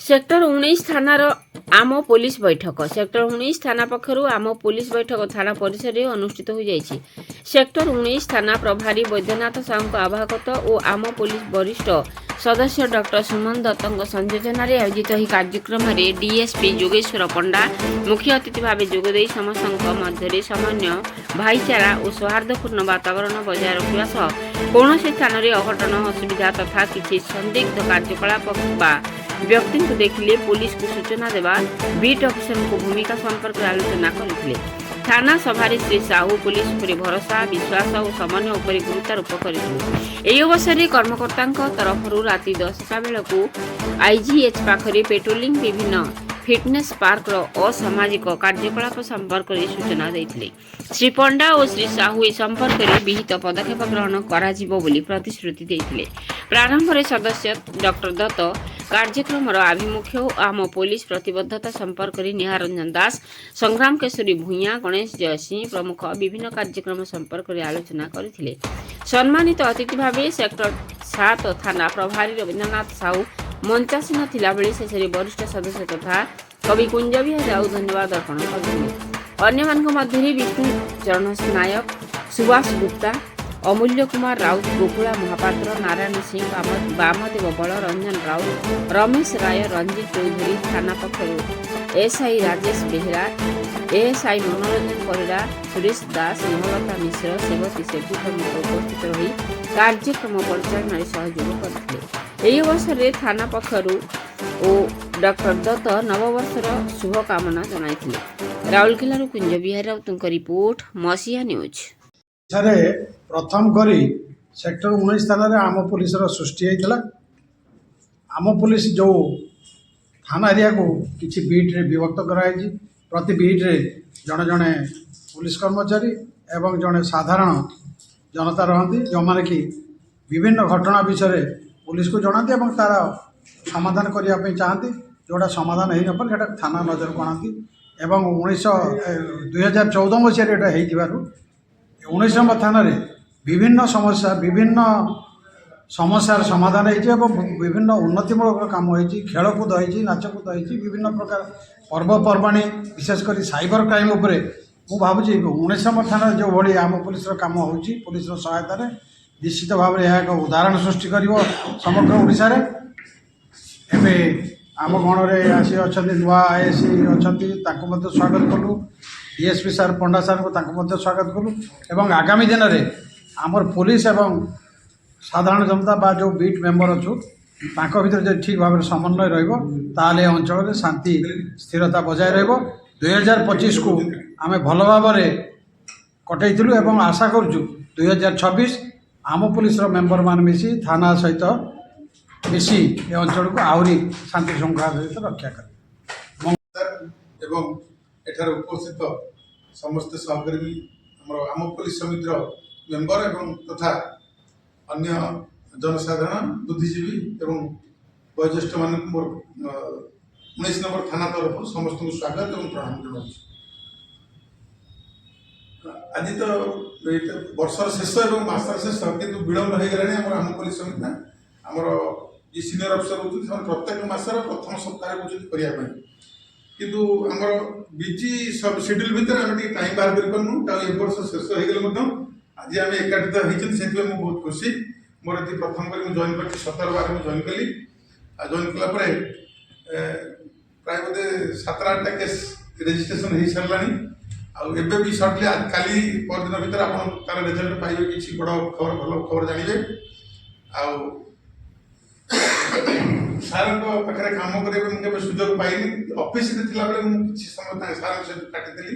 Sector 19 थानार आम police बैठक sector 19 थाना पक्षर आम पुलिस बैठक थाना परिसर में अनुष्ठित हो जाइछि। सेक्टर 19 थाना प्रभारी वैद्यनाथ साहू आवाहकत और आम पुलिस वरिष्ठ सदस्य डॉक्टर सुमन दत्तों संयोजन आयोजित यह कार्यक्रम में डीएसपी योगेश्वर पंडा मुख्य अतिथि भाव जोगदे समस्त मध्य सामान्य भाईचारा और सौहार्दपूर्ण वातावरण बजाय रखा सह कौन स्थान में अघटन असुविधा तथा किसी संदिग्ध कार्यकलाप व्यक्ति को देखिले पुलिस को सूचना देवा बीट अफिसर को भूमिका संपर्क में आलोचना करते। थाना सभारे श्री साहू पुलिस पर भरोसा विश्वास और समन्वय उपर गुरुत्वारोप करते। अवसर में कर्मकर्ता तरफ राति 10टा बेलू आईजीएच पाखरे पेट्रोलिंग विभिन्न फिटनेस पार्क असामाजिक कार्यकलाप संपर्क में सूचना देते। श्री पंडा और श्री साहू ए संपर्क में विहित पदक्षेप ग्रहण कर प्रतिश्रुति देते। प्रारंभ में सदस्य डॉक्टर दत्त कार्यक्रम आभिमुख्य और आम पुलिस प्रतिबद्धता संपर्क में निहारंजन दास संग्राम केशरी भूया गणेश जयसिंह प्रमुख विभिन्न कार्यक्रम संपर्क में आलोचना करथिले। सम्मानित अतिथि भाव सेक्टर 7 थाना प्रभारी रवीन्द्रनाथ साहू मंचासीन थिला बेले शेषे वरिष्ठ सदस्य तथा कवि कुंज विहार राउ धन्यवाद अर्पण करथिले। अन्य मानक मध्य विष्णु चरण नायक सुभाष गुप्ता अमूल्य कुमार राउत गोकुला महापात्र नारायण सिंह वामदेव बल रंजन राउत रमेश राय रंजित चौधरी थाना पक्षर एसआई राजेश बेहरा एएसआई मनोरंजन परिड़ा सुरेश दास हेमलता मिश्र सेवती सेठी प्रमुख उपस्थित रही कार्यक्रम परिचालन सहयोग करते। यह अवसर में थाना पक्षर और डॉक्टर दत्त नववर्षर शुभकामना जनाइथिले। राउरकेला कुंज विहार राउतଙ୍କ रिपोर्ट मसीहा न्यूज। प्रथम करी सेक्टर 19 थाना आम पुलिस सृष्टि होता। आम पुलिस जो थाना एरिया को किसी बीट रे विभक्त कराई प्रति बीट रे जड़े जड़े पुलिस कर्मचारी एवं जड़े साधारण जनता रहती जो मैंने कि विभिन्न घटना विषय पुलिस को जनाती और तार समाधान करने चाहती जोटा समाधान हो न पारे थाना नजर को आती एवं 2014 मसीह 19 नंबर थाना विभिन्न समस्यार समाधान हो विभिन्न उन्नतिमूलक काम हो खेलकूद हो नाचकूद हो विभिन्न प्रकार पर्वपर्वाणी विशेषकर साइबर क्राइम उपरे मु भावुँ 19 नंबर थाना जो भाई आम पुलिस काम हो पुलिस सहायतार निश्चित भाव में यह एक उदाहरण सृष्टि कर समग्र ओडिशा रे। एबे आम गण में आसी अच्छा नुआ आईएसी अच्छा स्वागत कलु डीएसपी सार पंडा सार को स्वागत कलु एवं आगामी दिन में आमर पुलिस एवं साधारण जनता बा जो बीट मेंबर अच्छु तांको भीतर जो ठीक भाव समन्वय रही अंचल में शांति स्थिरता बजाय रहा। 2025 को आम भल भाव कटईलु एवं आशा करुँ 2026 आम पुलिस मेंबर मान मिसी थाना सहित मिसी ए अंचल को आहरी शांति श्रृंखला सहित रक्षा कर एठार उपस्थित समस्त सहकर्मी आम पुलिस समितिर मेंबर एवं तथा अन्य जनसाधारण बुद्धिजीवी एवं वयोज्येष्ठ मान 19 नंबर थाना तरफ समस्त को स्वागत एवं प्रणाम जनाऊँ। आज तो वर्षर शेष एवं मासर शेष किंतु विलम्ब हो गला आम पुलिस समिति आमर ये सीनियर अफिसर होती प्रत्येक मासर प्रथम सप्ताह करने किंतु आमर बिजी सब शेड्यूल भितर आम टाइम बाहर कर वर्ष शेष हो आज आम एकाठित होती से बहुत खुशी मोर ये प्रथम कर जॉइन कर 17 जॉइन कली जॉइन कलापर प्राय बोधे 7-8टा केस रेजिस्ट्रेशन हो सारा आबे भी सर्टली काली परदिन भर आप तार रिजल्ट पाइबे किसी बड़ खबर भल खबर जानवे सार पाखे कम करने सुजोग पाइनि ऑफिस रे थिला बेले किसी समय सार सहित काटिदेली।